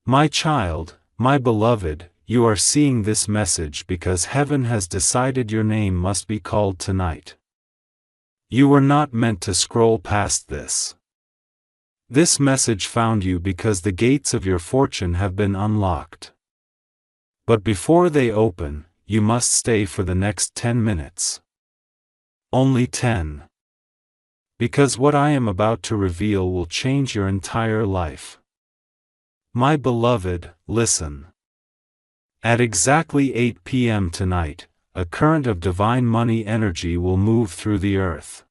My child, my beloved, you are seeing this message because heaven has decided your name must be called tonight. You were not meant to scroll past this. This message found you because the gates of your fortune have been unlocked. But before they open, you must stay for the next 10 minutes. Only 10. Because what I am about to reveal will change your entire life. My beloved, listen. At exactly 8 p.m. tonight, a current of divine money energy will move through the earth.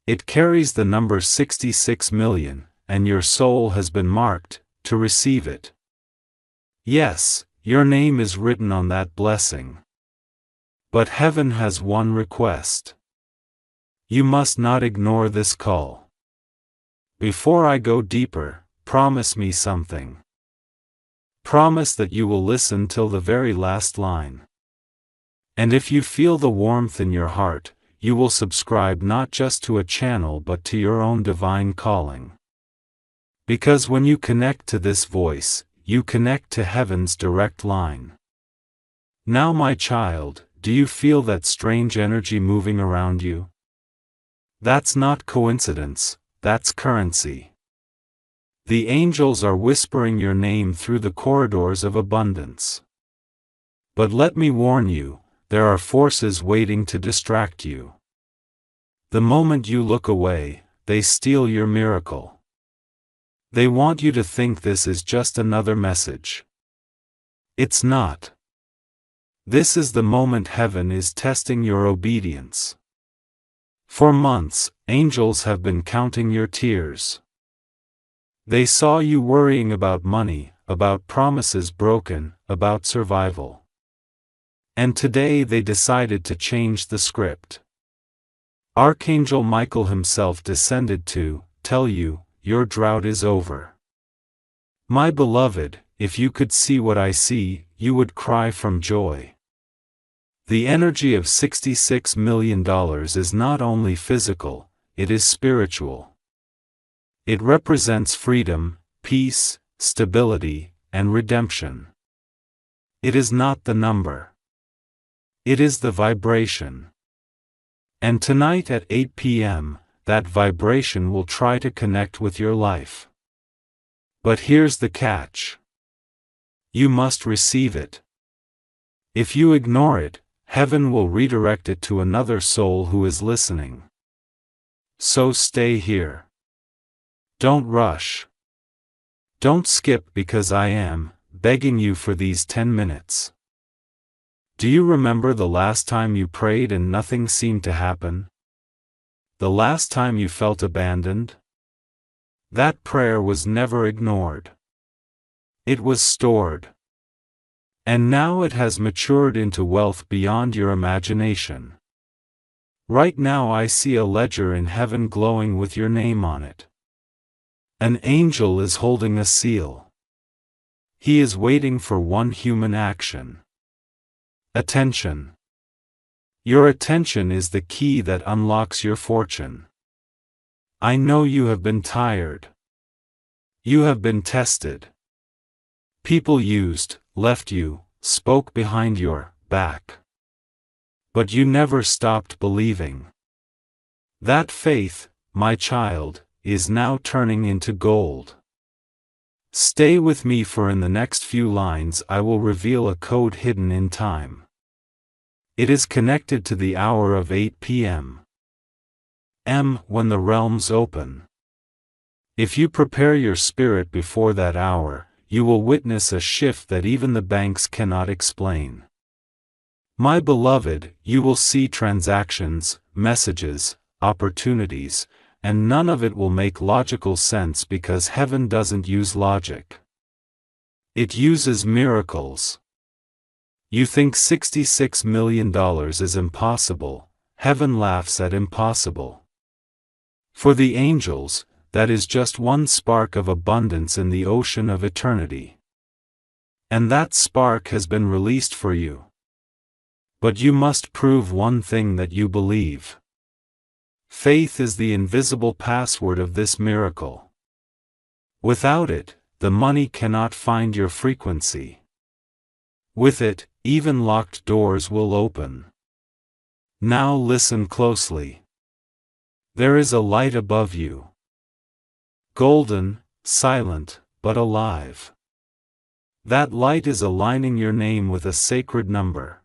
It carries the number 66 million, and your soul has been marked to receive it. Yes, your name is written on that blessing. But heaven has one request. You must not ignore this call. Before I go deeper, promise me something. Promise that you will listen till the very last line. And if you feel the warmth in your heart, you will subscribe not just to a channel but to your own divine calling. Because when you connect to this voice, you connect to heaven's direct line. Now, my child, do you feel that strange energy moving around you? That's not coincidence, that's currency. The angels are whispering your name through the corridors of abundance. But let me warn you, there are forces waiting to distract you. The moment you look away, they steal your miracle. They want you to think this is just another message. It's not. This is the moment heaven is testing your obedience. For months, angels have been counting your tears. They saw you worrying about money, about promises broken, about survival. And today they decided to change the script. Archangel Michael himself descended to tell you, your drought is over. My beloved, if you could see what I see, you would cry from joy. The energy of $66 million is not only physical, it is spiritual. It represents freedom, peace, stability, and redemption. It is not the number. It is the vibration. And tonight at 8 p.m., that vibration will try to connect with your life. But here's the catch. You must receive it. If you ignore it, heaven will redirect it to another soul who is listening. So stay here. Don't rush. Don't skip because I am begging you for these 10 minutes. Do you remember the last time you prayed and nothing seemed to happen? The last time you felt abandoned? That prayer was never ignored. It was stored. And now it has matured into wealth beyond your imagination. Right now I see a ledger in heaven glowing with your name on it. An angel is holding a seal. He is waiting for one human action. Attention. Your attention is the key that unlocks your fortune. I know you have been tired. You have been tested. People used, left you, spoke behind your back. But you never stopped believing. That faith, my child, is now turning into gold. Stay with me, for in the next few lines I will reveal a code hidden in time. It is connected to the hour of 8 p.m. When the realms open. If you prepare your spirit before that hour, you will witness a shift that even the banks cannot explain. My beloved, you will see transactions, messages, opportunities, and none of it will make logical sense because heaven doesn't use logic. It uses miracles. You think $66 million is impossible, heaven laughs at impossible. For the angels, that is just one spark of abundance in the ocean of eternity. And that spark has been released for you. But you must prove one thing, that you believe. Faith is the invisible password of this miracle. Without it, the money cannot find your frequency. With it, even locked doors will open. Now listen closely. There is a light above you. Golden, silent, but alive. That light is aligning your name with a sacred number.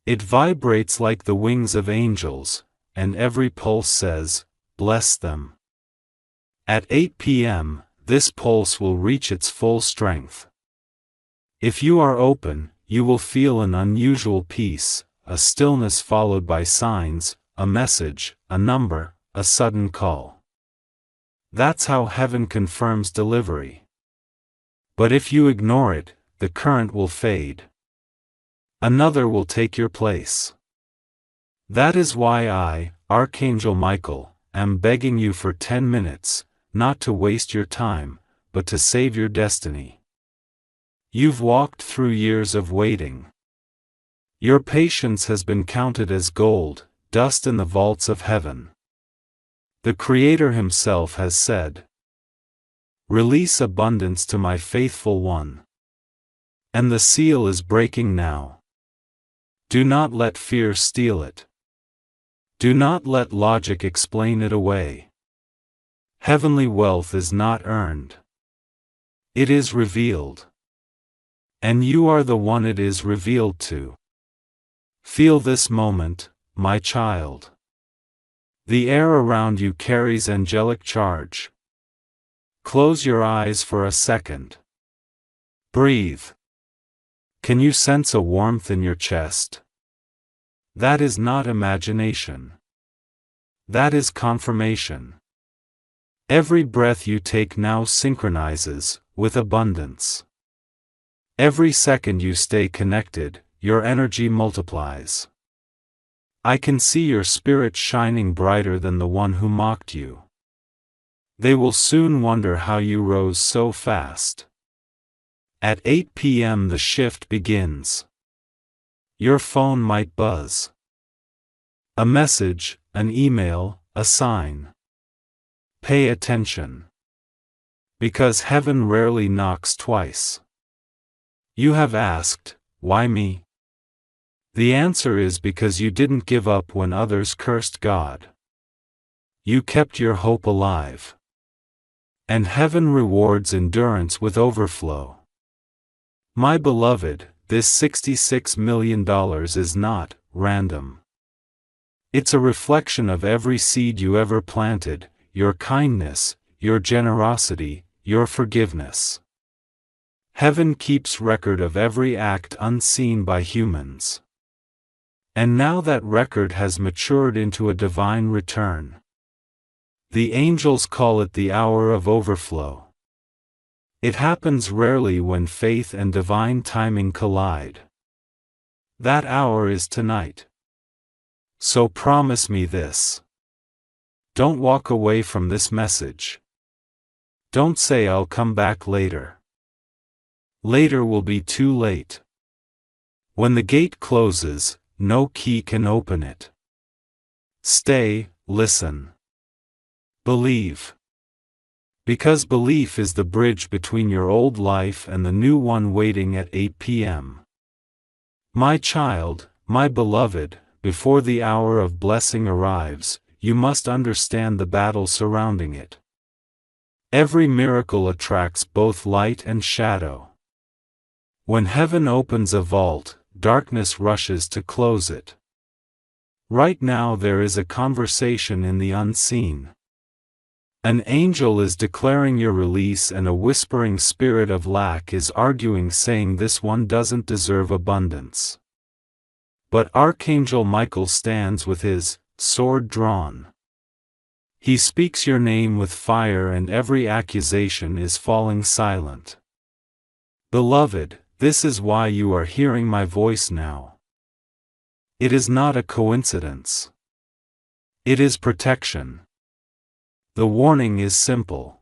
It vibrates like the wings of angels, and every pulse says, "Bless them." At 8 p.m., this pulse will reach its full strength. If you are open, you will feel an unusual peace, a stillness followed by signs, a message, a number, a sudden call. That's how heaven confirms delivery. But if you ignore it, the current will fade. Another will take your place. That is why I, Archangel Michael, am begging you for 10 minutes, not to waste your time, but to save your destiny. You've walked through years of waiting. Your patience has been counted as gold, dust in the vaults of heaven. The Creator Himself has said, "Release abundance to my faithful one." And the seal is breaking now. Do not let fear steal it. Do not let logic explain it away. Heavenly wealth is not earned. It is revealed. And you are the one it is revealed to. Feel this moment, my child. The air around you carries angelic charge. Close your eyes for a second. Breathe. Can you sense a warmth in your chest? That is not imagination. That is confirmation. Every breath you take now synchronizes with abundance. Every second you stay connected, your energy multiplies. I can see your spirit shining brighter than the one who mocked you. They will soon wonder how you rose so fast. At 8 p.m. the shift begins. Your phone might buzz. A message, an email, a sign. Pay attention. Because heaven rarely knocks twice. You have asked, why me? The answer is because you didn't give up when others cursed God. You kept your hope alive. And heaven rewards endurance with overflow. My beloved, this $66 million is not random. It's a reflection of every seed you ever planted, your kindness, your generosity, your forgiveness. Heaven keeps record of every act unseen by humans. And now that record has matured into a divine return. The angels call it the hour of overflow. It happens rarely when faith and divine timing collide. That hour is tonight. So promise me this. Don't walk away from this message. Don't say I'll come back later. Later will be too late. When the gate closes, no key can open it. Stay, listen. Believe. Because belief is the bridge between your old life and the new one waiting at 8 p.m. My child, my beloved, before the hour of blessing arrives, you must understand the battle surrounding it. Every miracle attracts both light and shadow. When heaven opens a vault, darkness rushes to close it. Right now there is a conversation in the unseen. An angel is declaring your release and a whispering spirit of lack is arguing, saying this one doesn't deserve abundance. But Archangel Michael stands with his sword drawn. He speaks your name with fire and every accusation is falling silent. Beloved, this is why you are hearing my voice now. It is not a coincidence. It is protection. The warning is simple.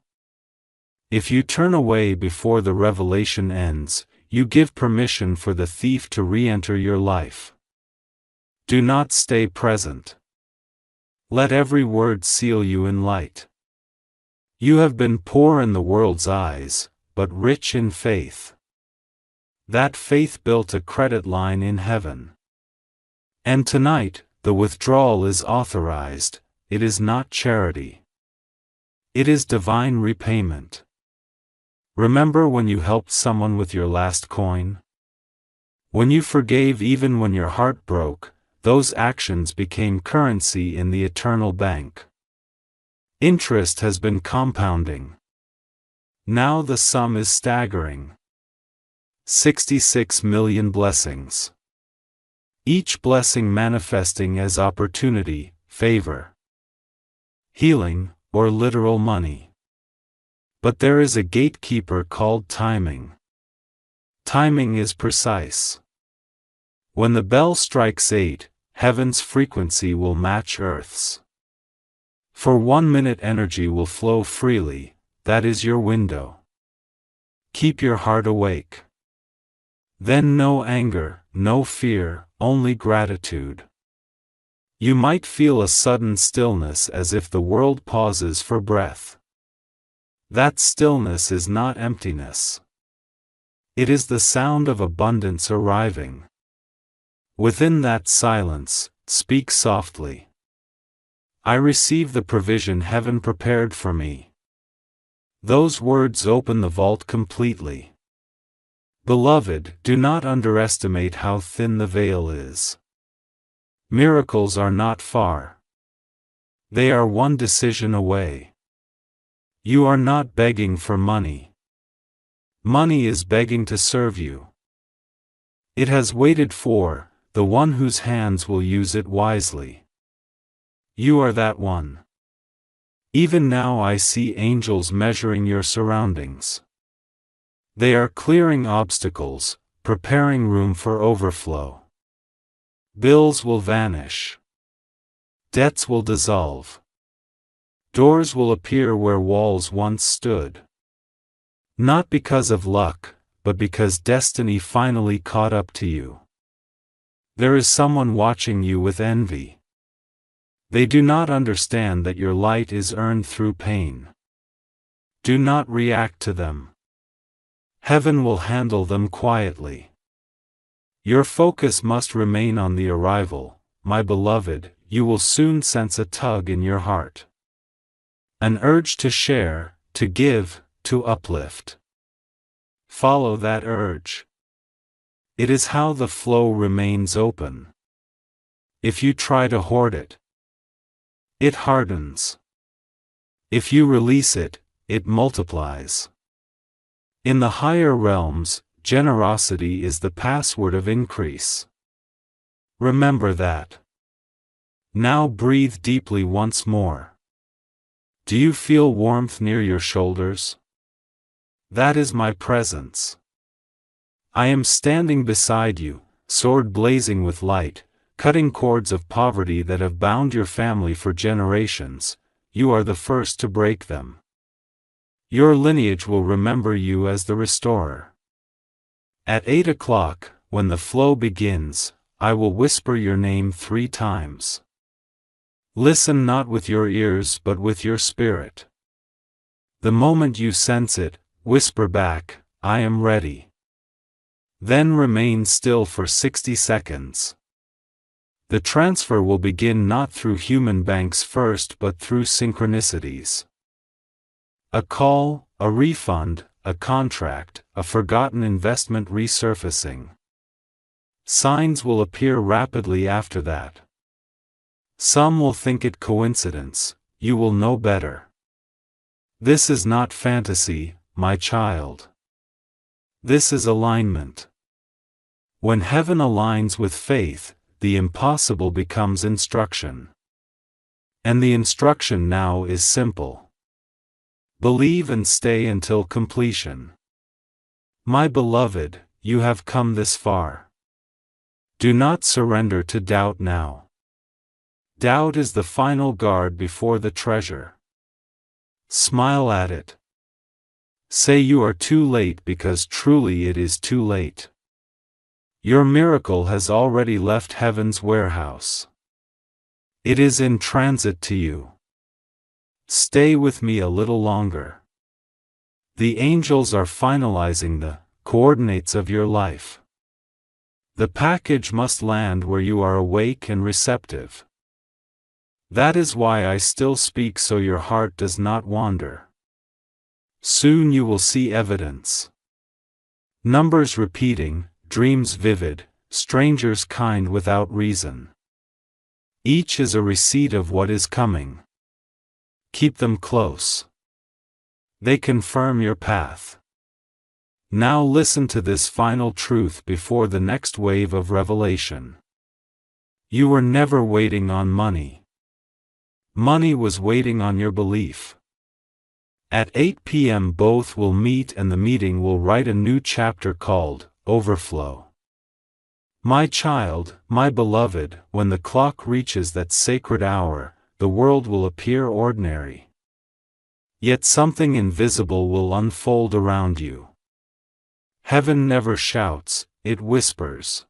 If you turn away before the revelation ends, you give permission for the thief to re-enter your life. Do not stay present. Let every word seal you in light. You have been poor in the world's eyes, but rich in faith. That faith built a credit line in heaven. And tonight, the withdrawal is authorized. It is not charity. It is divine repayment. Remember when you helped someone with your last coin? When you forgave even when your heart broke, those actions became currency in the eternal bank. Interest has been compounding. Now the sum is staggering. 66 million blessings. Each blessing manifesting as opportunity, favor, healing, or literal money. But there is a gatekeeper called timing. Timing is precise. When the bell strikes 8, heaven's frequency will match Earth's. For 1 minute energy will flow freely, that is your window. Keep your heart awake. Then no anger, no fear, only gratitude. You might feel a sudden stillness as if the world pauses for breath. That stillness is not emptiness. It is the sound of abundance arriving. Within that silence, speak softly. I receive the provision heaven prepared for me. Those words open the vault completely. Beloved, do not underestimate how thin the veil is. Miracles are not far. They are one decision away. You are not begging for money. Money is begging to serve you. It has waited for the one whose hands will use it wisely. You are that one. Even now I see angels measuring your surroundings. They are clearing obstacles, preparing room for overflow. Bills will vanish. Debts will dissolve. Doors will appear where walls once stood. Not because of luck, but because destiny finally caught up to you. There is someone watching you with envy. They do not understand that your light is earned through pain. Do not react to them. Heaven will handle them quietly. Your focus must remain on the arrival, my beloved. You will soon sense a tug in your heart. An urge to share, to give, to uplift. Follow that urge. It is how the flow remains open. If you try to hoard it, it hardens. If you release it, it multiplies. In the higher realms, generosity is the password of increase. Remember that. Now breathe deeply once more. Do you feel warmth near your shoulders? That is my presence. I am standing beside you, sword blazing with light, cutting cords of poverty that have bound your family for generations. You are the first to break them. Your lineage will remember you as the restorer. At 8 o'clock, when the flow begins, I will whisper your name 3 times. Listen not with your ears but with your spirit. The moment you sense it, whisper back, I am ready. Then remain still for 60 seconds. The transfer will begin not through human banks first but through synchronicities. A call, a refund, a contract, a forgotten investment resurfacing. Signs will appear rapidly after that. Some will think it coincidence, you will know better. This is not fantasy, my child. This is alignment. When heaven aligns with faith, the impossible becomes instruction. And the instruction now is simple. Believe and stay until completion. My beloved, you have come this far. Do not surrender to doubt now. Doubt is the final guard before the treasure. Smile at it. Say you are too late because truly it is too late. Your miracle has already left heaven's warehouse. It is in transit to you. Stay with me a little longer. The angels are finalizing the coordinates of your life. The package must land where you are awake and receptive. That is why I still speak, so your heart does not wander. Soon you will see evidence. Numbers repeating, dreams vivid, strangers kind without reason. Each is a receipt of what is coming. Keep them close. They confirm your path. Now listen to this final truth before the next wave of revelation. You were never waiting on money. Money was waiting on your belief. At 8 p.m. both will meet, and the meeting will write a new chapter called Overflow. My child, my beloved, when the clock reaches that sacred hour, the world will appear ordinary. Yet something invisible will unfold around you. Heaven never shouts, it whispers.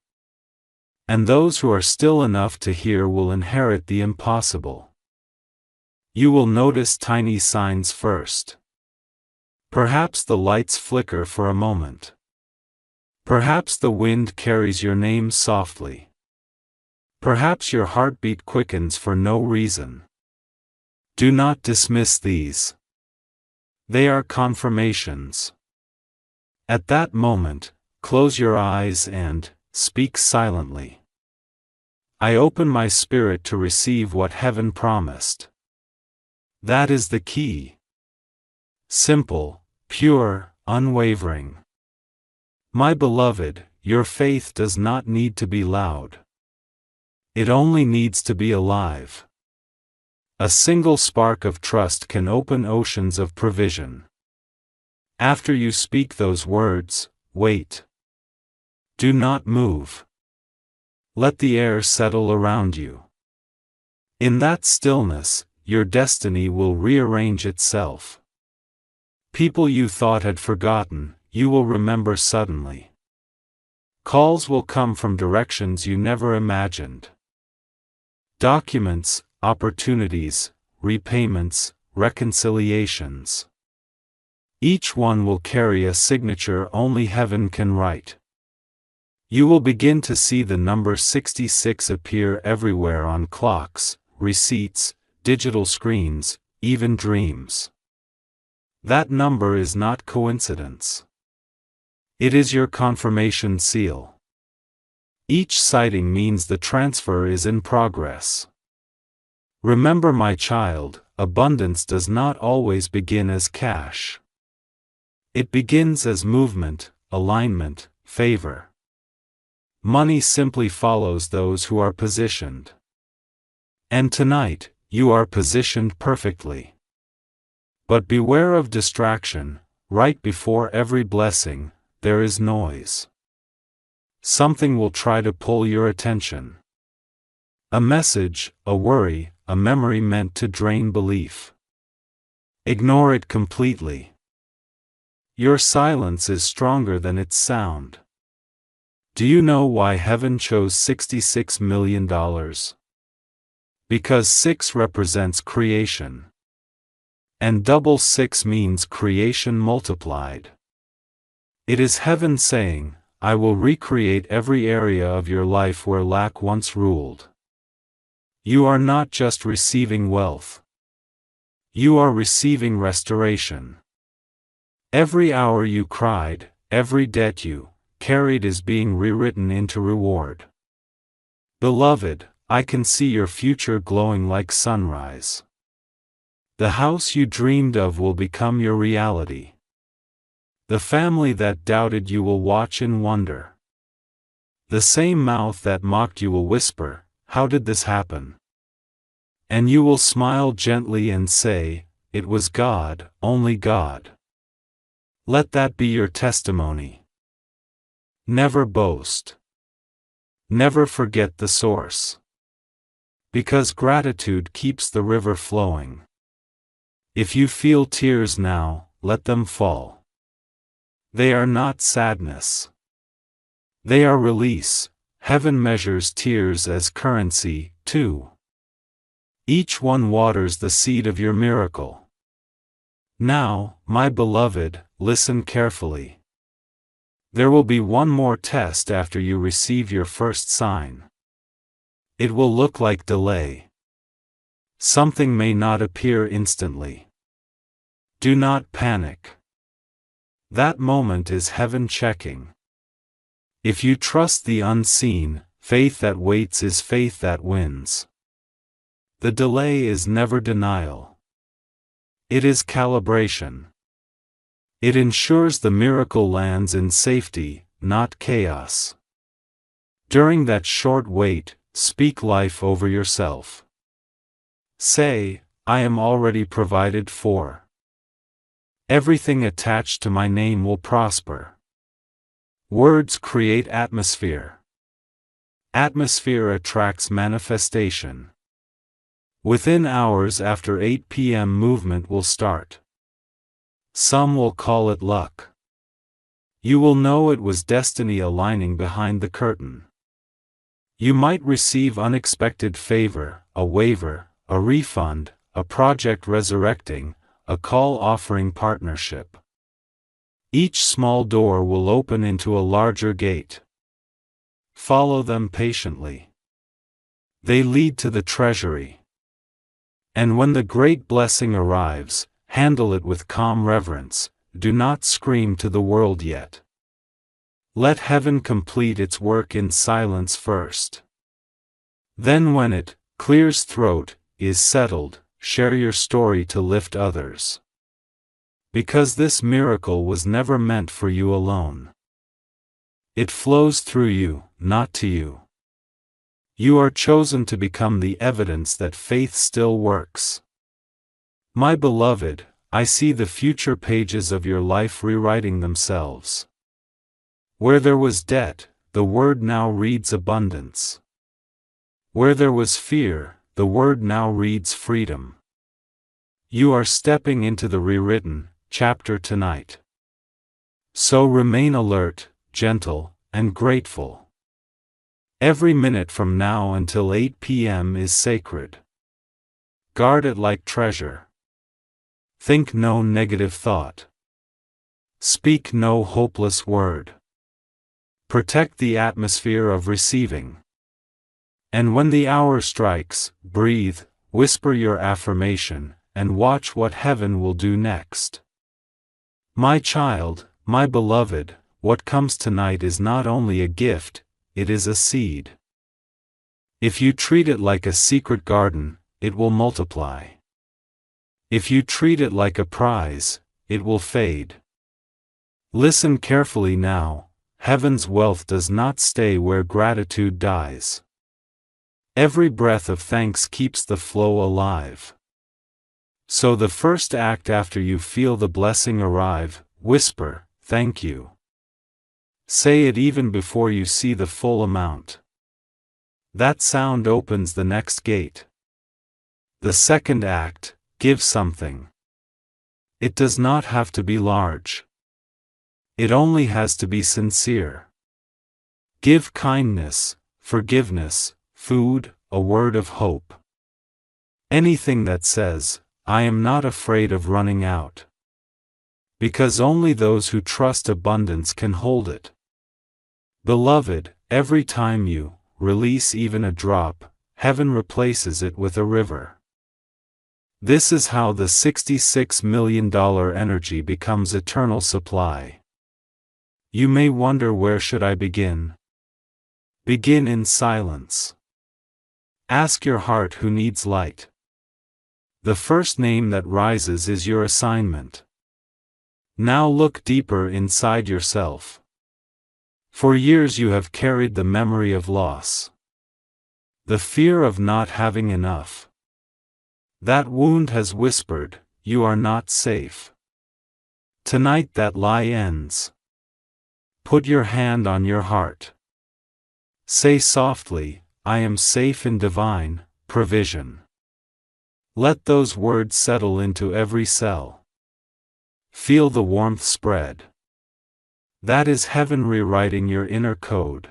And those who are still enough to hear will inherit the impossible. You will notice tiny signs first. Perhaps the lights flicker for a moment. Perhaps the wind carries your name softly. Perhaps your heartbeat quickens for no reason. Do not dismiss these. They are confirmations. At that moment, close your eyes and speak silently. I open my spirit to receive what heaven promised. That is the key. Simple, pure, unwavering. My beloved, your faith does not need to be loud. It only needs to be alive. A single spark of trust can open oceans of provision. After you speak those words, wait. Do not move. Let the air settle around you. In that stillness, your destiny will rearrange itself. People you thought had forgotten, you will remember suddenly. Calls will come from directions you never imagined. Documents, opportunities, repayments, reconciliations. Each one will carry a signature only heaven can write. You will begin to see the number 66 appear everywhere, on clocks, receipts, digital screens, even dreams. That number is not coincidence. It is your confirmation seal. Each sighting means the transfer is in progress. Remember, my child, abundance does not always begin as cash. It begins as movement, alignment, favor. Money simply follows those who are positioned. And tonight, you are positioned perfectly. But beware of distraction. Right before every blessing, there is noise. Something will try to pull your attention. A message, a worry, a memory meant to drain belief. Ignore it completely. Your silence is stronger than its sound. Do you know why heaven chose $66 million? Because 6 represents creation. And double 6 means creation multiplied. It is heaven saying, I will recreate every area of your life where lack once ruled. You are not just receiving wealth. You are receiving restoration. Every hour you cried, every debt you carried is being rewritten into reward. Beloved, I can see your future glowing like sunrise. The house you dreamed of will become your reality. The family that doubted you will watch in wonder. The same mouth that mocked you will whisper, how did this happen? And you will smile gently and say, it was God, only God. Let that be your testimony. Never boast. Never forget the source. Because gratitude keeps the river flowing. If you feel tears now, let them fall. They are not sadness. They are release. Heaven measures tears as currency, too. Each one waters the seed of your miracle. Now, my beloved, listen carefully. There will be one more test after you receive your first sign. It will look like delay. Something may not appear instantly. Do not panic. That moment is heaven checking. If you trust the unseen, faith that waits is faith that wins. The delay is never denial. It is calibration. It ensures the miracle lands in safety, not chaos. During that short wait, speak life over yourself. Say, I am already provided for. Everything attached to my name will prosper. Words create atmosphere. Atmosphere attracts manifestation. Within hours after 8 p.m. movement will start. Some will call it luck. You will know it was destiny aligning behind the curtain. You might receive unexpected favor, a waiver, a refund, a project resurrecting, a call offering partnership. Each small door will open into a larger gate. Follow them patiently. They lead to the treasury. And when the great blessing arrives, handle it with calm reverence, do not scream to the world yet. Let heaven complete its work in silence first. Then when it clears throat, is settled, share your story to lift others. Because this miracle was never meant for you alone. It flows through you, not to you. You are chosen to become the evidence that faith still works. My beloved, I see the future pages of your life rewriting themselves. Where there was debt, the word now reads abundance. Where there was fear, the word now reads freedom. You are stepping into the rewritten chapter tonight. So remain alert, gentle, and grateful. Every minute from now until 8 p.m. is sacred. Guard it like treasure. Think no negative thought. Speak no hopeless word. Protect the atmosphere of receiving. And when the hour strikes, breathe, whisper your affirmation, and watch what heaven will do next. My child, my beloved, what comes tonight is not only a gift, it is a seed. If you treat it like a secret garden, it will multiply. If you treat it like a prize, it will fade. Listen carefully now, heaven's wealth does not stay where gratitude dies. Every breath of thanks keeps the flow alive. So the first act after you feel the blessing arrive, whisper, thank you. Say it even before you see the full amount. That sound opens the next gate. The second act, give something. It does not have to be large. It only has to be sincere. Give kindness, forgiveness, food, a word of hope. Anything that says, I am not afraid of running out. Because only those who trust abundance can hold it. Beloved, every time you release even a drop, heaven replaces it with a river. This is how the $66 million energy becomes eternal supply. You may wonder, where should I begin? Begin in silence. Ask your heart who needs light. The first name that rises is your assignment. Now look deeper inside yourself. For years you have carried the memory of loss. The fear of not having enough. That wound has whispered, you are not safe. Tonight that lie ends. Put your hand on your heart. Say softly, I am safe in divine provision. Let those words settle into every cell. Feel the warmth spread. That is heaven rewriting your inner code.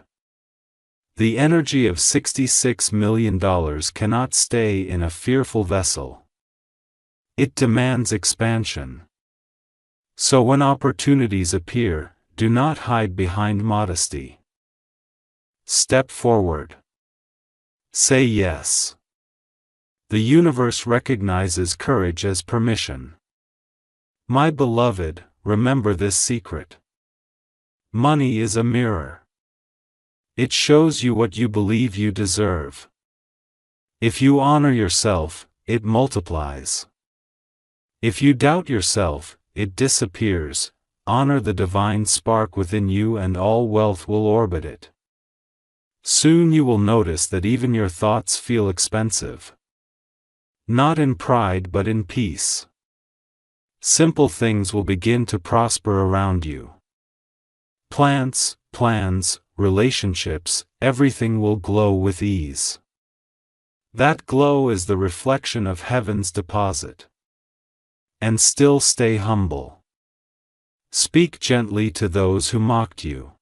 The energy of $66 million cannot stay in a fearful vessel. It demands expansion. So when opportunities appear, do not hide behind modesty. Step forward. Say yes. The universe recognizes courage as permission. My beloved, remember this secret. Money is a mirror. It shows you what you believe you deserve. If you honor yourself, it multiplies. If you doubt yourself, it disappears. Honor the divine spark within you and all wealth will orbit it. Soon you will notice that even your thoughts feel expensive. Not in pride but in peace. Simple things will begin to prosper around you. Plants, plans, relationships, everything will glow with ease. That glow is the reflection of heaven's deposit. And still stay humble. Speak gently to those who mocked you.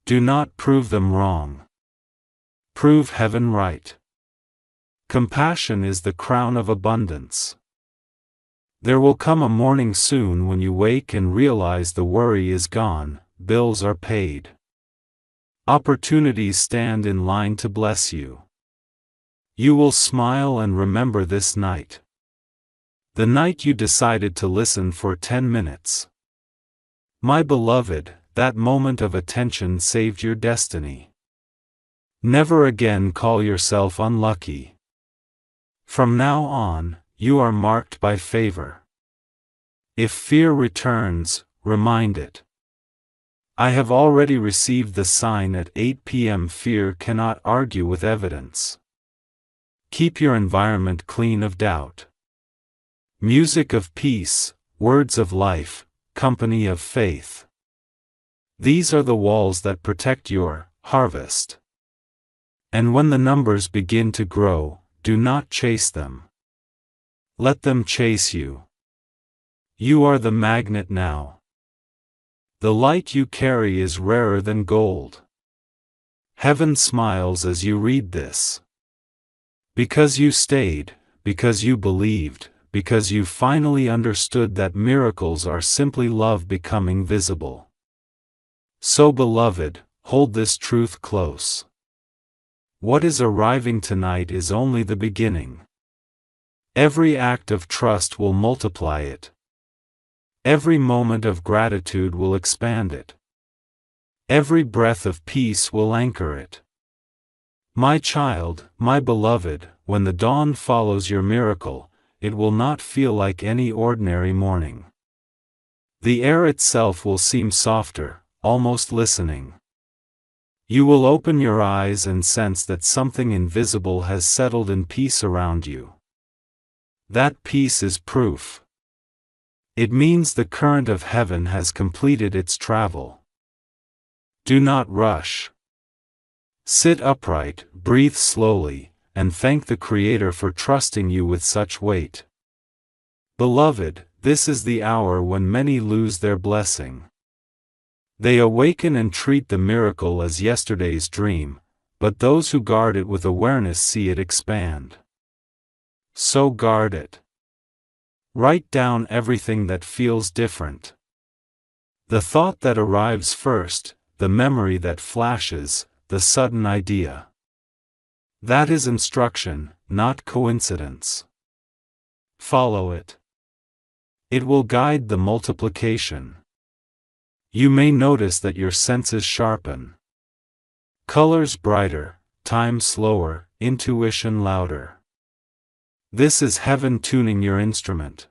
Do not prove them wrong. Prove heaven right. Compassion is the crown of abundance. There will come a morning soon when you wake and realize the worry is gone, bills are paid. Opportunities stand in line to bless you. You will smile and remember this night. The night you decided to listen for 10 minutes. My beloved, that moment of attention saved your destiny. Never again call yourself unlucky. From now on, you are marked by favor. If fear returns, remind it. I have already received the sign at 8 p.m. Fear cannot argue with evidence. Keep your environment clean of doubt. Music of peace, words of life, company of faith. These are the walls that protect your harvest. And when the numbers begin to grow, do not chase them. Let them chase you. You are the magnet now. The light you carry is rarer than gold. Heaven smiles as you read this. Because you stayed, because you believed, because you finally understood that miracles are simply love becoming visible. So beloved, hold this truth close. What is arriving tonight is only the beginning. Every act of trust will multiply it. Every moment of gratitude will expand it. Every breath of peace will anchor it. My child, my beloved, when the dawn follows your miracle, it will not feel like any ordinary morning. The air itself will seem softer, almost listening. You will open your eyes and sense that something invisible has settled in peace around you. That peace is proof. It means the current of heaven has completed its travel. Do not rush. Sit upright, breathe slowly, and thank the Creator for trusting you with such weight. Beloved, this is the hour when many lose their blessing. They awaken and treat the miracle as yesterday's dream, but those who guard it with awareness see it expand. So guard it. Write down everything that feels different. The thought that arrives first, the memory that flashes, the sudden idea. That is instruction, not coincidence. Follow it. It will guide the multiplication. You may notice that your senses sharpen. Colors brighter, time slower, intuition louder. This is heaven tuning your instrument.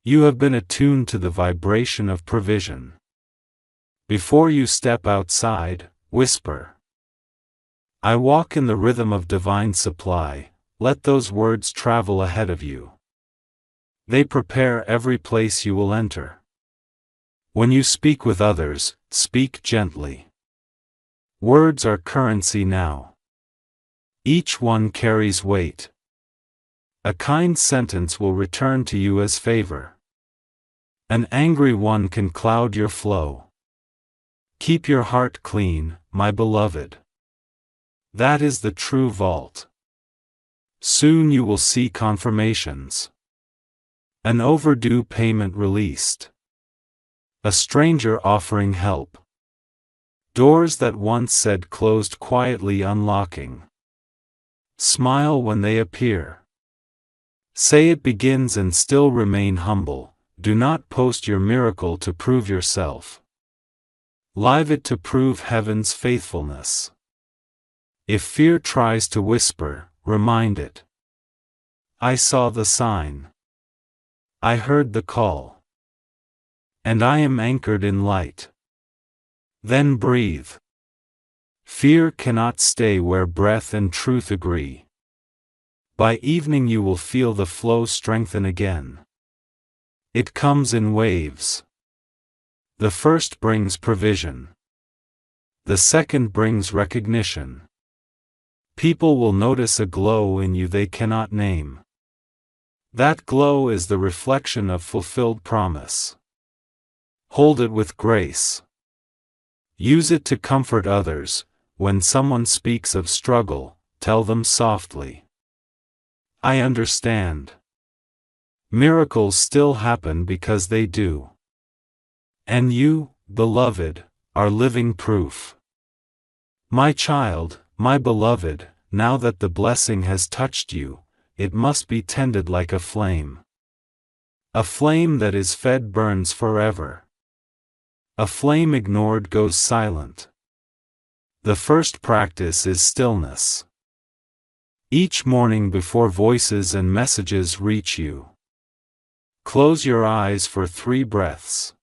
You have been attuned to the vibration of provision. Before you step outside, whisper. I walk in the rhythm of divine supply, let those words travel ahead of you. They prepare every place you will enter. When you speak with others, speak gently. Words are currency now. Each one carries weight. A kind sentence will return to you as favor. An angry one can cloud your flow. Keep your heart clean, my beloved. That is the true vault. Soon you will see confirmations. An overdue payment released. A stranger offering help. Doors that once said closed quietly unlocking. Smile when they appear. Say it begins and still remain humble. Do not post your miracle to prove yourself. Live it to prove heaven's faithfulness. If fear tries to whisper, remind it. I saw the sign. I heard the call. And I am anchored in light. Then breathe. Fear cannot stay where breath and truth agree. By evening you will feel the flow strengthen again. It comes in waves. The first brings provision. The second brings recognition. People will notice a glow in you they cannot name. That glow is the reflection of fulfilled promise. Hold it with grace. Use it to comfort others. When someone speaks of struggle, tell them softly, I understand. Miracles still happen because they do. And you, beloved, are living proof. My child, my beloved, now that the blessing has touched you, it must be tended like a flame. A flame that is fed burns forever. A flame ignored goes silent. The first practice is stillness. Each morning before voices and messages reach you, close your eyes for 3 breaths.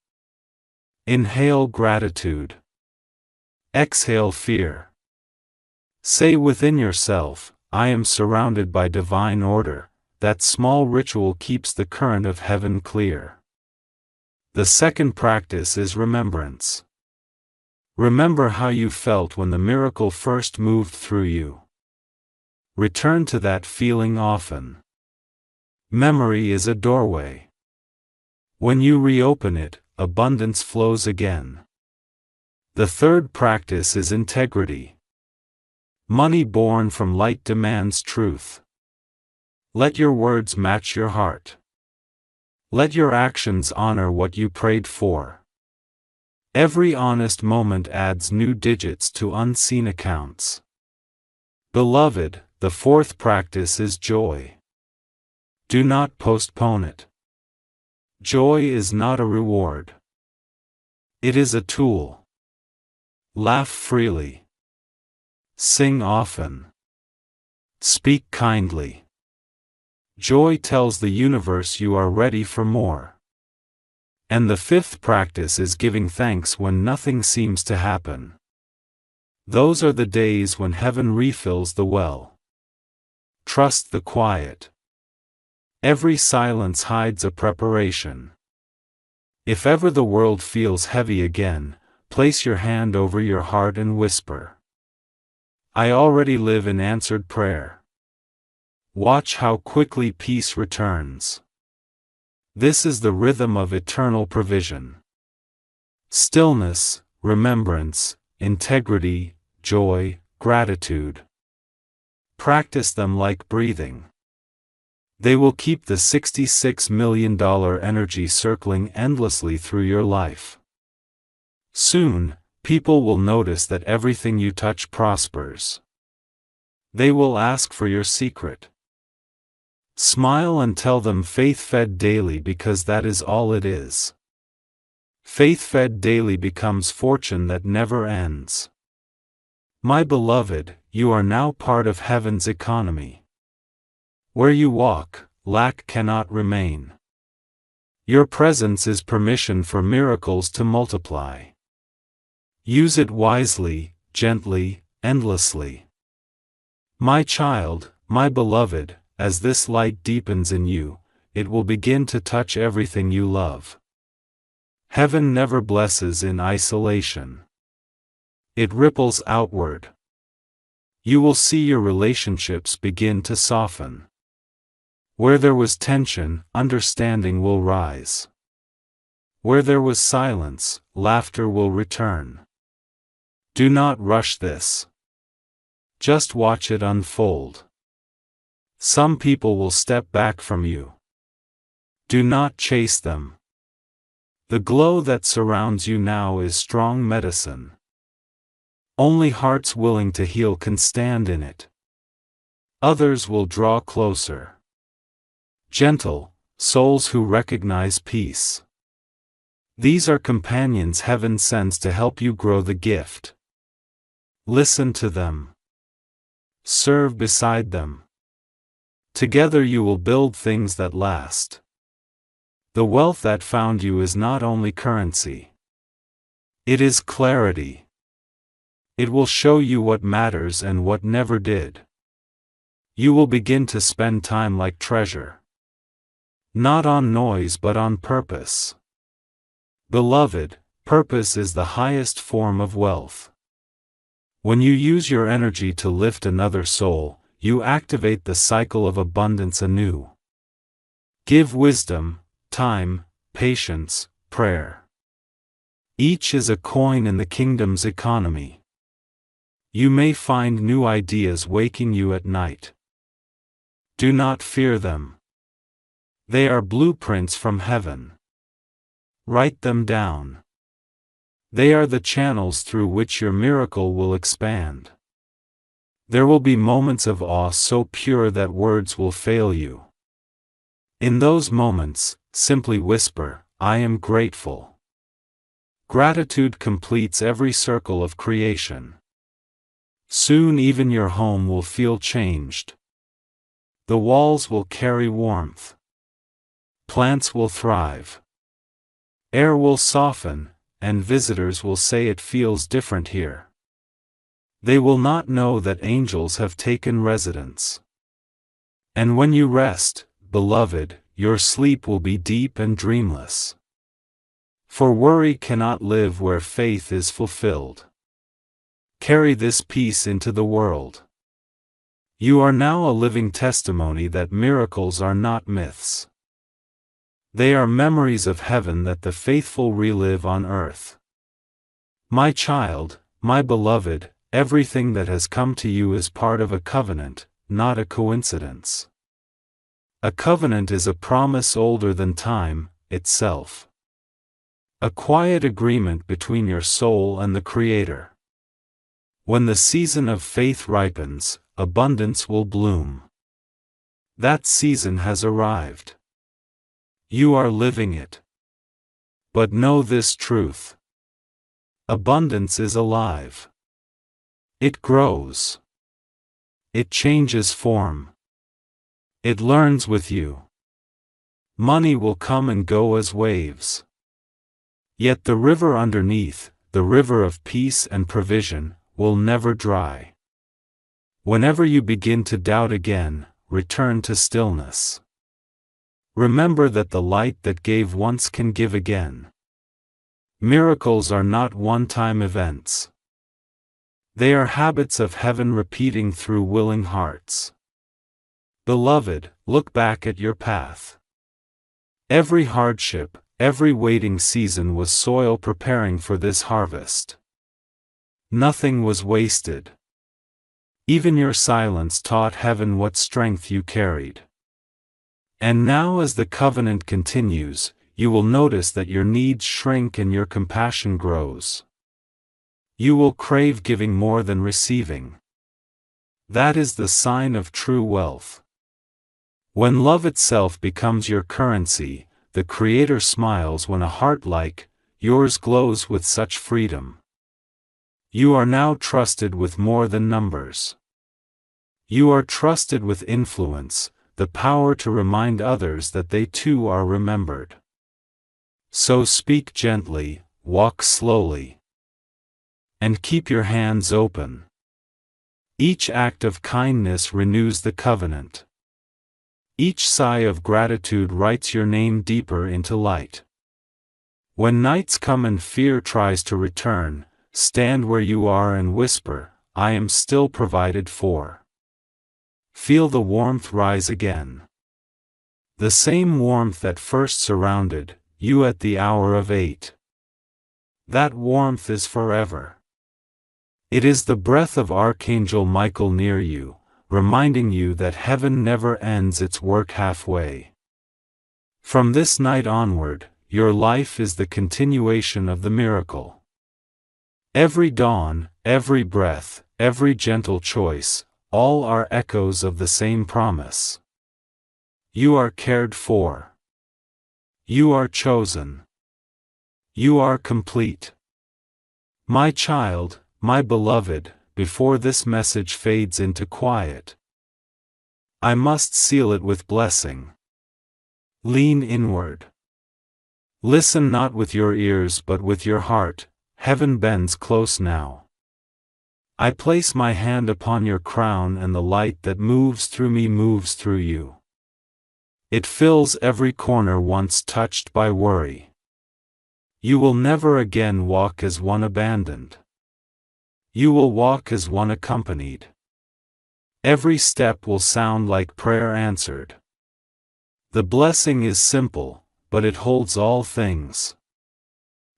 Inhale gratitude. Exhale fear. Say within yourself, I am surrounded by divine order. That small ritual keeps the current of heaven clear. The second practice is remembrance. Remember how you felt when the miracle first moved through you. Return to that feeling often. Memory is a doorway. When you reopen it, abundance flows again. The third practice is integrity. Money born from light demands truth. Let your words match your heart. Let your actions honor what you prayed for. Every honest moment adds new digits to unseen accounts. Beloved, the fourth practice is joy. Do not postpone it. Joy is not a reward. It is a tool. Laugh freely. Sing often. Speak kindly. Joy tells the universe you are ready for more. And the fifth practice is giving thanks when nothing seems to happen. Those are the days when heaven refills the well. Trust the quiet. Every silence hides a preparation. If ever the world feels heavy again, place your hand over your heart and whisper, I already live in answered prayer. Watch how quickly peace returns. This is the rhythm of eternal provision. Stillness, remembrance, integrity, joy, gratitude. Practice them like breathing. They will keep the $66 million energy circling endlessly through your life. Soon, people will notice that everything you touch prospers. They will ask for your secret. Smile and tell them faith-fed daily because that is all it is. Faith-fed daily becomes fortune that never ends. My beloved, you are now part of heaven's economy. Where you walk, lack cannot remain. Your presence is permission for miracles to multiply. Use it wisely, gently, endlessly. My child, my beloved, as this light deepens in you, it will begin to touch everything you love. Heaven never blesses in isolation. It ripples outward. You will see your relationships begin to soften. Where there was tension, understanding will rise. Where there was silence, laughter will return. Do not rush this. Just watch it unfold. Some people will step back from you. Do not chase them. The glow that surrounds you now is strong medicine. Only hearts willing to heal can stand in it. Others will draw closer. Gentle souls who recognize peace. These are companions heaven sends to help you grow the gift. Listen to them. Serve beside them. Together you will build things that last. The wealth that found you is not only currency. It is clarity. It will show you what matters and what never did. You will begin to spend time like treasure. Not on noise but on purpose. Beloved, purpose is the highest form of wealth. When you use your energy to lift another soul, you activate the cycle of abundance anew. Give wisdom, time, patience, prayer. Each is a coin in the kingdom's economy. You may find new ideas waking you at night. Do not fear them. They are blueprints from heaven. Write them down. They are the channels through which your miracle will expand. There will be moments of awe so pure that words will fail you. In those moments, simply whisper, "I am grateful." Gratitude completes every circle of creation. Soon even your home will feel changed. The walls will carry warmth. Plants will thrive. Air will soften, and visitors will say it feels different here. They will not know that angels have taken residence. And when you rest, beloved, your sleep will be deep and dreamless. For worry cannot live where faith is fulfilled. Carry this peace into the world. You are now a living testimony that miracles are not myths. They are memories of heaven that the faithful relive on earth. My child, my beloved, everything that has come to you is part of a covenant, not a coincidence. A covenant is a promise older than time itself. A quiet agreement between your soul and the Creator. When the season of faith ripens, abundance will bloom. That season has arrived. You are living it. But know this truth. Abundance is alive. It grows. It changes form. It learns with you. Money will come and go as waves. Yet the river underneath, the river of peace and provision, will never dry. Whenever you begin to doubt again, return to stillness. Remember that the light that gave once can give again. Miracles are not one-time events. They are habits of heaven repeating through willing hearts. Beloved, look back at your path. Every hardship, every waiting season was soil preparing for this harvest. Nothing was wasted. Even your silence taught heaven what strength you carried. And now as the covenant continues, you will notice that your needs shrink and your compassion grows. You will crave giving more than receiving. That is the sign of true wealth. When love itself becomes your currency, the Creator smiles when a heart like yours glows with such freedom. You are now trusted with more than numbers. You are trusted with influence, the power to remind others that they too are remembered. So speak gently, walk slowly, and keep your hands open. Each act of kindness renews the covenant. Each sigh of gratitude writes your name deeper into light. When nights come and fear tries to return, stand where you are and whisper, "I am still provided for." Feel the warmth rise again. The same warmth that first surrounded you at the hour of 8. That warmth is forever. It is the breath of Archangel Michael near you, reminding you that heaven never ends its work halfway. From this night onward, your life is the continuation of the miracle. Every dawn, every breath, every gentle choice, all are echoes of the same promise. You are cared for. You are chosen. You are complete. My child, my beloved, before this message fades into quiet, I must seal it with blessing. Lean inward. Listen not with your ears but with your heart. Heaven bends close now. I place my hand upon your crown and the light that moves through me moves through you. It fills every corner once touched by worry. You will never again walk as one abandoned. You will walk as one accompanied. Every step will sound like prayer answered. The blessing is simple, but it holds all things.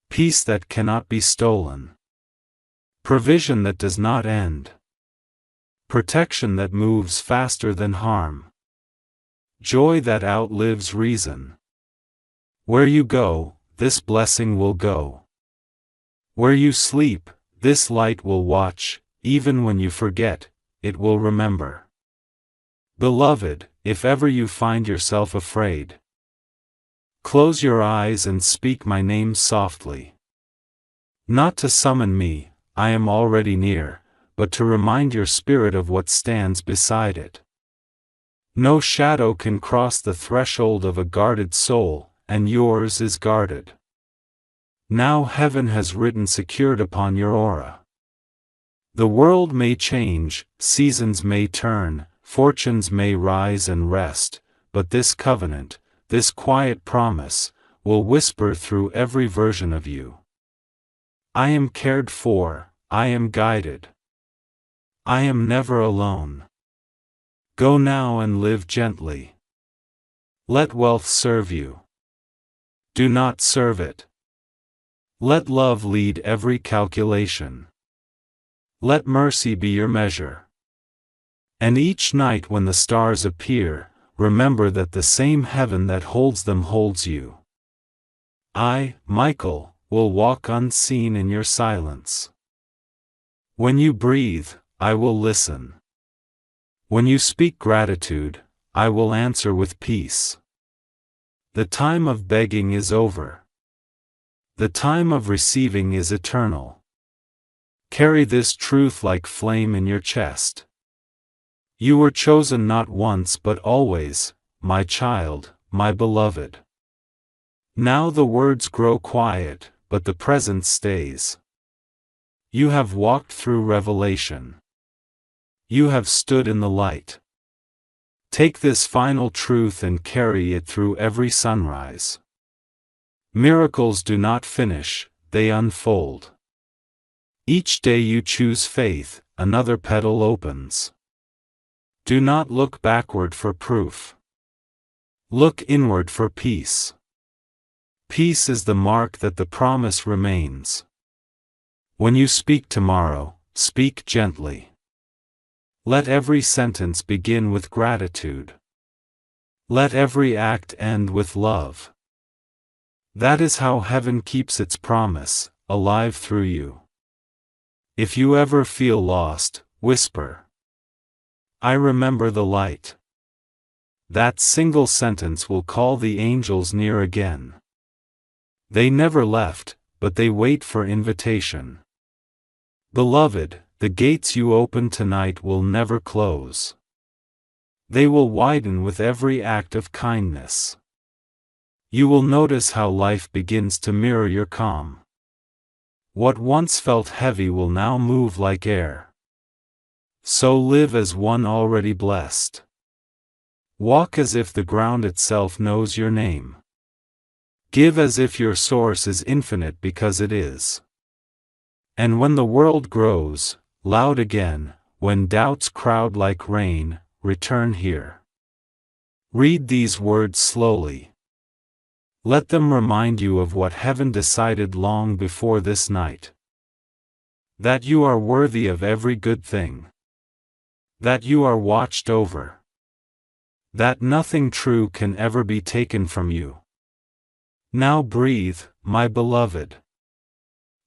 Peace that cannot be stolen. Provision that does not end. Protection that moves faster than harm. Joy that outlives reason. Where you go, this blessing will go. Where you sleep, this light will watch. Even when you forget, it will remember. Beloved, if ever you find yourself afraid, close your eyes and speak my name softly. Not to summon me, I am already near, but to remind your spirit of what stands beside it. No shadow can cross the threshold of a guarded soul, and yours is guarded. Now heaven has written secured upon your aura. The world may change, seasons may turn, fortunes may rise and rest, but this covenant, this quiet promise, will whisper through every version of you. I am cared for, I am guided. I am never alone. Go now and live gently. Let wealth serve you. Do not serve it. Let love lead every calculation. Let mercy be your measure. And each night when the stars appear, remember that the same heaven that holds them holds you. I, Michael, will walk unseen in your silence. When you breathe, I will listen. When you speak gratitude, I will answer with peace. The time of begging is over. The time of receiving is eternal. Carry this truth like flame in your chest. You were chosen not once but always, my child, my beloved. Now the words grow quiet, but the presence stays. You have walked through revelation. You have stood in the light. Take this final truth and carry it through every sunrise. Miracles do not finish, they unfold. Each day you choose faith, another petal opens. Do not look backward for proof. Look inward for peace. Peace is the mark that the promise remains. When you speak tomorrow, speak gently. Let every sentence begin with gratitude. Let every act end with love. That is how heaven keeps its promise, alive through you. If you ever feel lost, whisper, I remember the light. That single sentence will call the angels near again. They never left, but they wait for invitation. Beloved, the gates you open tonight will never close. They will widen with every act of kindness. You will notice how life begins to mirror your calm. What once felt heavy will now move like air. So live as one already blessed. Walk as if the ground itself knows your name. Give as if your source is infinite because it is. And when the world grows loud again, when doubts crowd like rain, return here. Read these words slowly. Let them remind you of what heaven decided long before this night. That you are worthy of every good thing. That you are watched over. that nothing true can ever be taken from you. Now breathe, my beloved.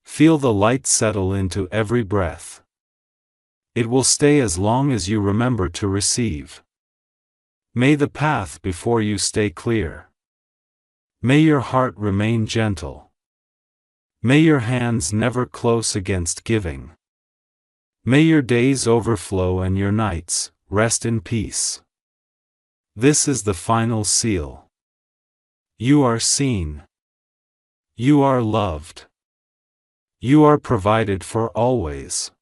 Feel the light settle into every breath. It will stay as long as you remember to receive. May the path before you stay clear. May your heart remain gentle. May your hands never close against giving. May your days overflow and your nights rest in peace. This is the final seal. You are seen. You are loved. You are provided for always.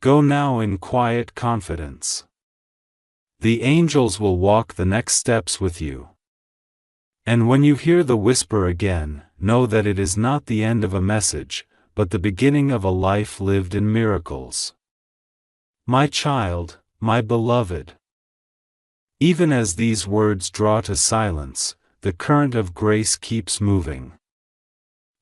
Go now in quiet confidence. The angels will walk the next steps with you. And when you hear the whisper again, know that it is not the end of a message, but the beginning of a life lived in miracles. My child, my beloved. Even as these words draw to silence, the current of grace keeps moving.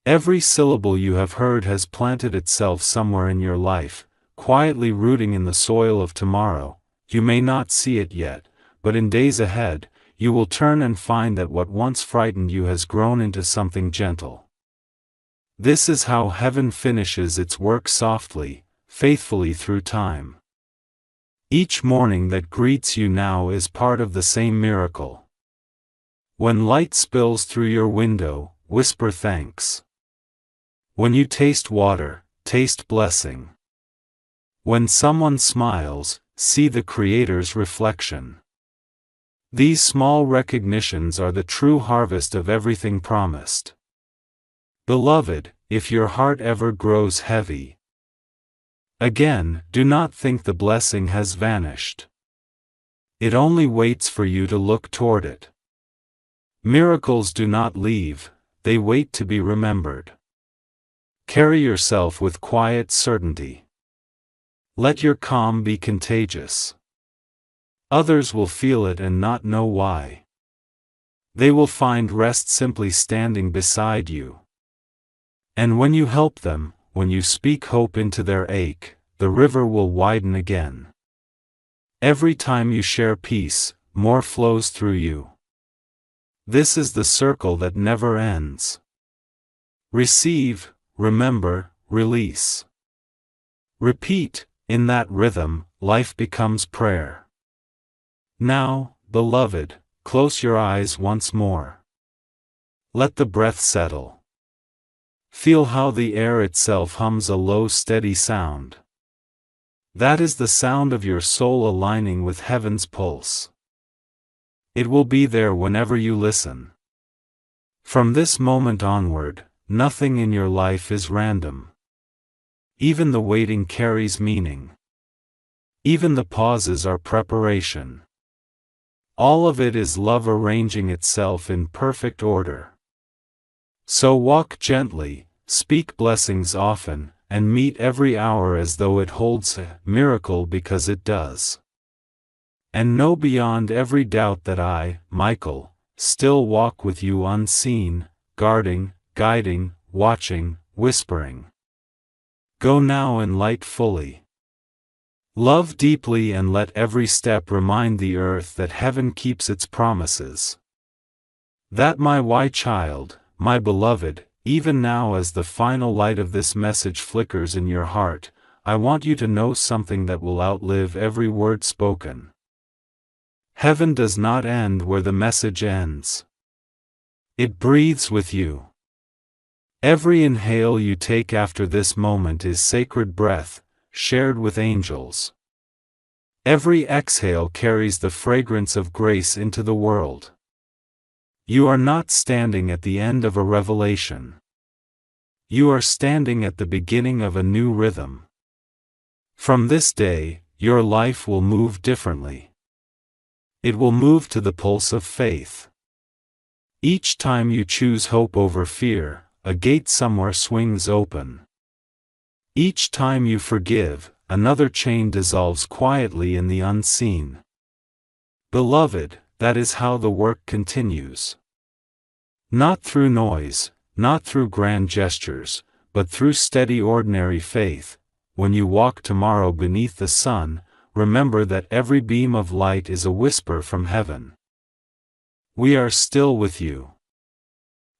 Every syllable you have heard has planted itself somewhere in your life, quietly rooting in the soil of tomorrow. You may not see it yet, but in days ahead, you will turn and find that what once frightened you has grown into something gentle. This is how heaven finishes its work softly, faithfully through time. Each morning that greets you now is part of the same miracle. When light spills through your window, whisper thanks. When you taste water, taste blessing. When someone smiles, see the Creator's reflection. These small recognitions are the true harvest of everything promised. Beloved, if your heart ever grows heavy, again, do not think the blessing has vanished. It only waits for you to look toward it. Miracles do not leave, they wait to be remembered. Carry yourself with quiet certainty. Let your calm be contagious. Others will feel it and not know why. They will find rest simply standing beside you. And when you help them, when you speak hope into their ache, the river will widen again. Every time you share peace, more flows through you. This is the circle that never ends. Receive, remember, release. Repeat, in that rhythm, life becomes prayer. Now, beloved, close your eyes once more. Let the breath settle. Feel how the air itself hums a low steady sound. That is the sound of your soul aligning with heaven's pulse. It will be there whenever you listen. From this moment onward, nothing in your life is random. Even the waiting carries meaning. Even the pauses are preparation. All of it is love arranging itself in perfect order. So walk gently, speak blessings often, and meet every hour as though it holds a miracle because it does. And know beyond every doubt that I, Michael, still walk with you unseen, guarding, guiding, watching, whispering. Go now and light fully. Love deeply and let every step remind the earth that heaven keeps its promises. That my child, my beloved, even now as the final light of this message flickers in your heart, I want you to know something that will outlive every word spoken. Heaven does not end where the message ends. It breathes with you. Every inhale you take after this moment is sacred breath, shared with angels. Every exhale carries the fragrance of grace into the world. You are not standing at the end of a revelation. You are standing at the beginning of a new rhythm. From this day, your life will move differently. It will move to the pulse of faith. Each time you choose hope over fear, a gate somewhere swings open. Each time you forgive, another chain dissolves quietly in the unseen. Beloved, that is how the work continues. Not through noise, not through grand gestures, but through steady ordinary faith. When you walk tomorrow beneath the sun, remember that every beam of light is a whisper from heaven. We are still with you.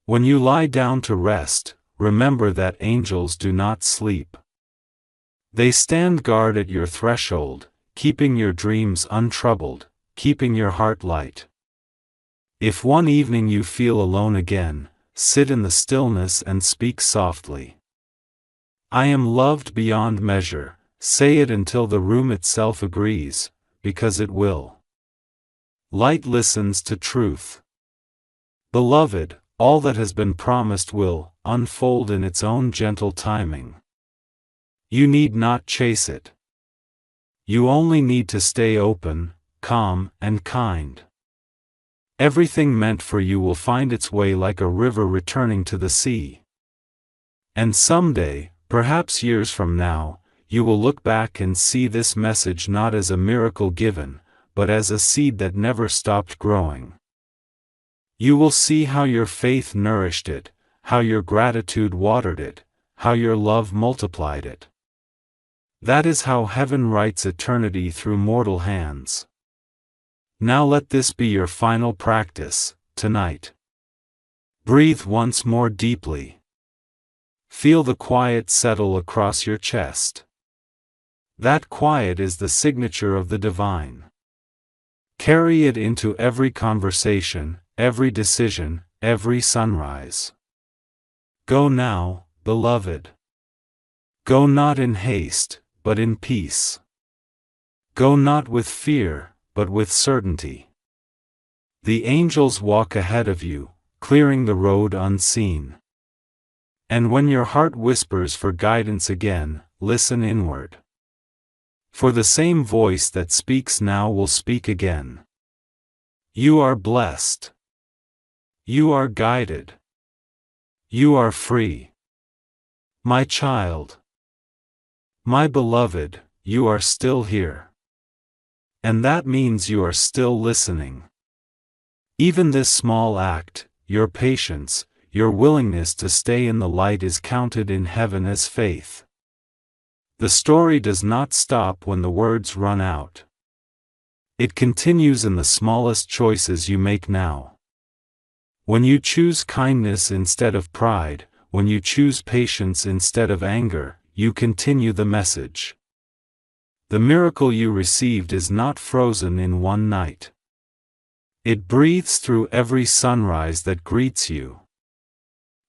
When you lie down to rest, remember that angels do not sleep. They stand guard at your threshold, keeping your dreams untroubled, keeping your heart light. If one evening you feel alone again, sit in the stillness and speak softly. I am loved beyond measure. Say it until the room itself agrees, because it will. Light listens to truth. Beloved, all that has been promised will unfold in its own gentle timing. You need not chase it. You only need to stay open, calm, and kind. Everything meant for you will find its way like a river returning to the sea. And someday, perhaps years from now, you will look back and see this message not as a miracle given, but as a seed that never stopped growing. You will see how your faith nourished it, how your gratitude watered it, how your love multiplied it. That is how heaven writes eternity through mortal hands. Now let this be your final practice, tonight. Breathe once more deeply. Feel the quiet settle across your chest. That quiet is the signature of the divine. Carry it into every conversation, every decision, every sunrise. Go now, beloved. Go not in haste, but in peace. Go not with fear, but with certainty. The angels walk ahead of you, clearing the road unseen. And when your heart whispers for guidance again, listen inward. For the same voice that speaks now will speak again. You are blessed. You are guided. You are free. My child. My beloved, you are still here. And that means you are still listening. Even this small act, your patience, your willingness to stay in the light is counted in heaven as faith. The story does not stop when the words run out. It continues in the smallest choices you make now. When you choose kindness instead of pride, when you choose patience instead of anger, you continue the message. The miracle you received is not frozen in one night. It breathes through every sunrise that greets you.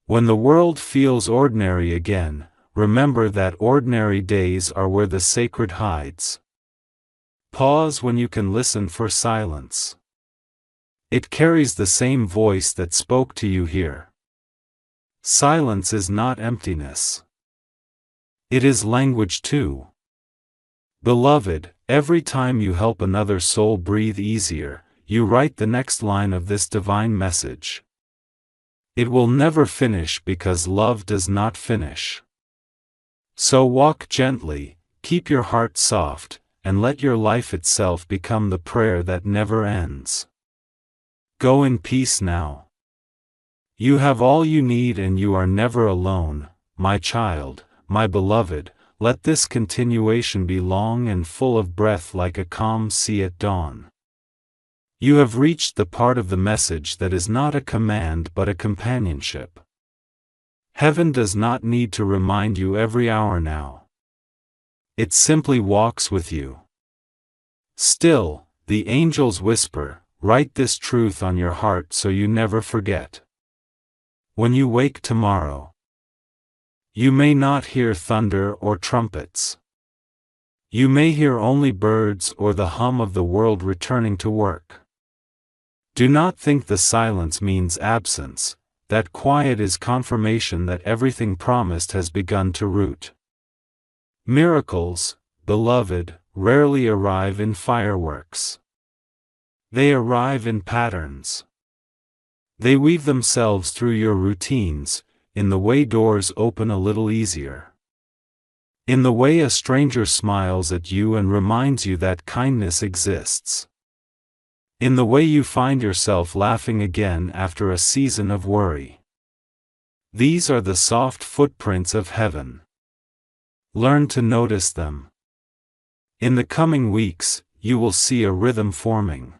When the world feels ordinary again, remember that ordinary days are where the sacred hides. Pause when you can listen for silence. It carries the same voice that spoke to you here. Silence is not emptiness. It is language too. Beloved, every time you help another soul breathe easier, you write the next line of this divine message. It will never finish because love does not finish. So walk gently, keep your heart soft, and let your life itself become the prayer that never ends. Go in peace now. You have all you need and you are never alone, my child, my beloved. Let this continuation be long and full of breath like a calm sea at dawn. You have reached the part of the message that is not a command but a companionship. Heaven does not need to remind you every hour now. It simply walks with you. Still, the angels whisper, write this truth on your heart so you never forget. When you wake tomorrow, you may not hear thunder or trumpets. You may hear only birds or the hum of the world returning to work. Do not think the silence means absence. That quiet is confirmation that everything promised has begun to root. Miracles, beloved, rarely arrive in fireworks. They arrive in patterns. They weave themselves through your routines, in the way doors open a little easier. In the way a stranger smiles at you and reminds you that kindness exists. In the way you find yourself laughing again after a season of worry. These are the soft footprints of heaven. Learn to notice them. In the coming weeks, you will see a rhythm forming.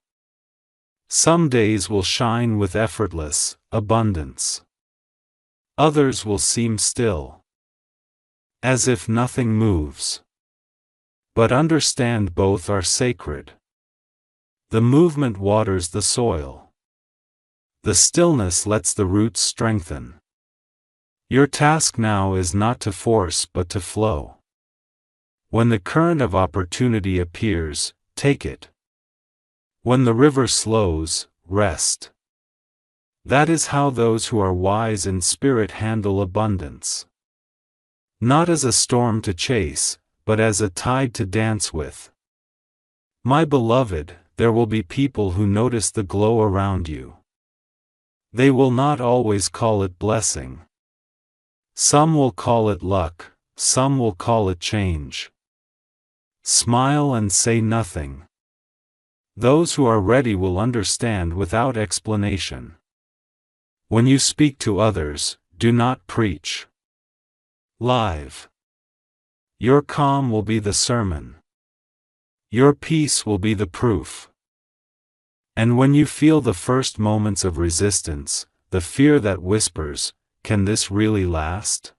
Some days will shine with effortless abundance. Others will seem still, as if nothing moves. But understand both are sacred. The movement waters the soil. The stillness lets the roots strengthen. Your task now is not to force but to flow. When the current of opportunity appears, take it. When the river slows, rest. That is how those who are wise in spirit handle abundance. Not as a storm to chase, but as a tide to dance with. My beloved, there will be people who notice the glow around you. They will not always call it blessing. Some will call it luck, some will call it change. Smile and say nothing. Those who are ready will understand without explanation. When you speak to others, do not preach. Live. Your calm will be the sermon. Your peace will be the proof. And when you feel the first moments of resistance, the fear that whispers, "Can this really last?"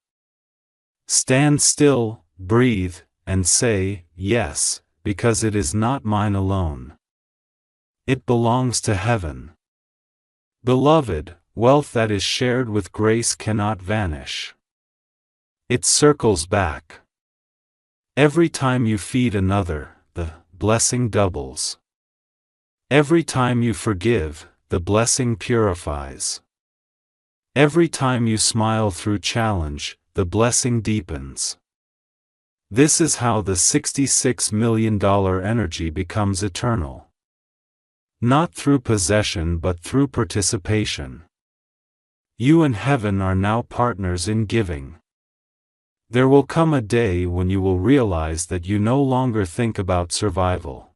Stand still, breathe, and say, "Yes, because it is not mine alone. It belongs to heaven." Beloved, wealth that is shared with grace cannot vanish. It circles back. Every time you feed another, the blessing doubles. Every time you forgive, the blessing purifies. Every time you smile through challenge, the blessing deepens. This is how the $66 million energy becomes eternal. Not through possession but through participation. You and heaven are now partners in giving. There will come a day when you will realize that you no longer think about survival.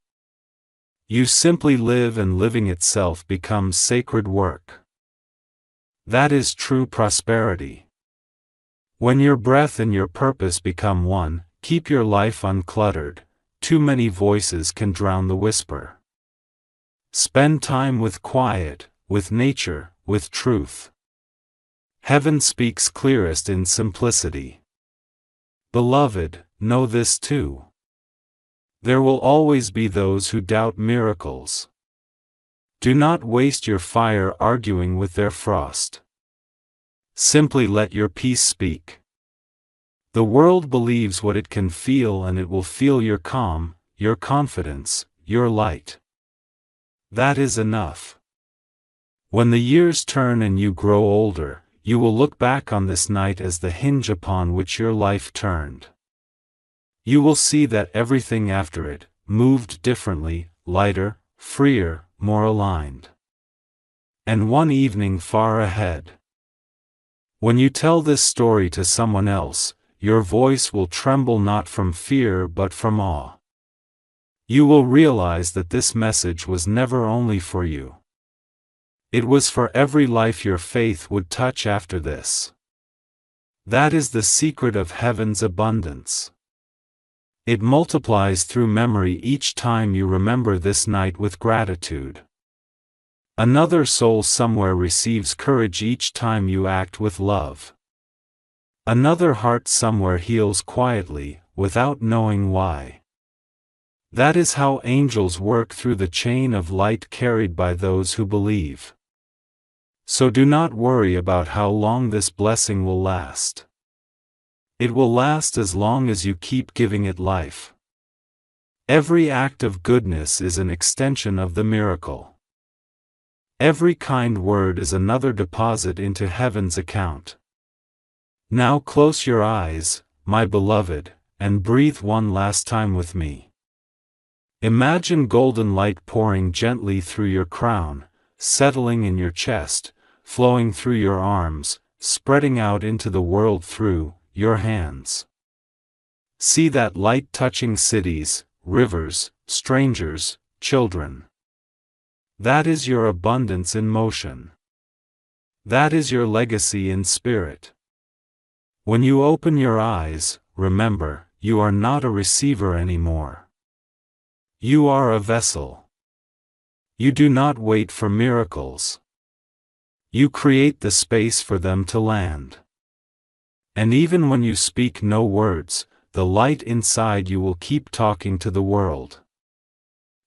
You simply live, and living itself becomes sacred work. That is true prosperity. When your breath and your purpose become one, keep your life uncluttered. Too many voices can drown the whisper. Spend time with quiet, with nature, with truth. Heaven speaks clearest in simplicity. Beloved, know this too. There will always be those who doubt miracles. Do not waste your fire arguing with their frost. Simply let your peace speak. The world believes what it can feel, and it will feel your calm, your confidence, your light. That is enough. When the years turn and you grow older, you will look back on this night as the hinge upon which your life turned. You will see that everything after it moved differently, lighter, freer, more aligned. And one evening far ahead, when you tell this story to someone else, your voice will tremble not from fear but from awe. You will realize that this message was never only for you. It was for every life your faith would touch after this. That is the secret of heaven's abundance. It multiplies through memory each time you remember this night with gratitude. Another soul somewhere receives courage each time you act with love. Another heart somewhere heals quietly, without knowing why. That is how angels work through the chain of light carried by those who believe. So do not worry about how long this blessing will last. It will last as long as you keep giving it life. Every act of goodness is an extension of the miracle. Every kind word is another deposit into heaven's account. Now close your eyes, my beloved, and breathe one last time with me. Imagine golden light pouring gently through your crown, settling in your chest, flowing through your arms, spreading out into the world through your hands. See that light touching cities, rivers, strangers, children. That is your abundance in motion. That is your legacy in spirit. When you open your eyes, remember, you are not a receiver anymore. You are a vessel. You do not wait for miracles. You create the space for them to land. And even when you speak no words, the light inside you will keep talking to the world.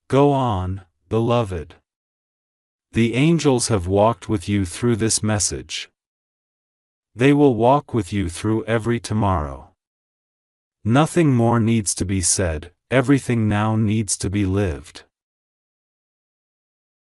Go on, beloved. The angels have walked with you through this message. They will walk with you through every tomorrow. Nothing more needs to be said, everything now needs to be lived.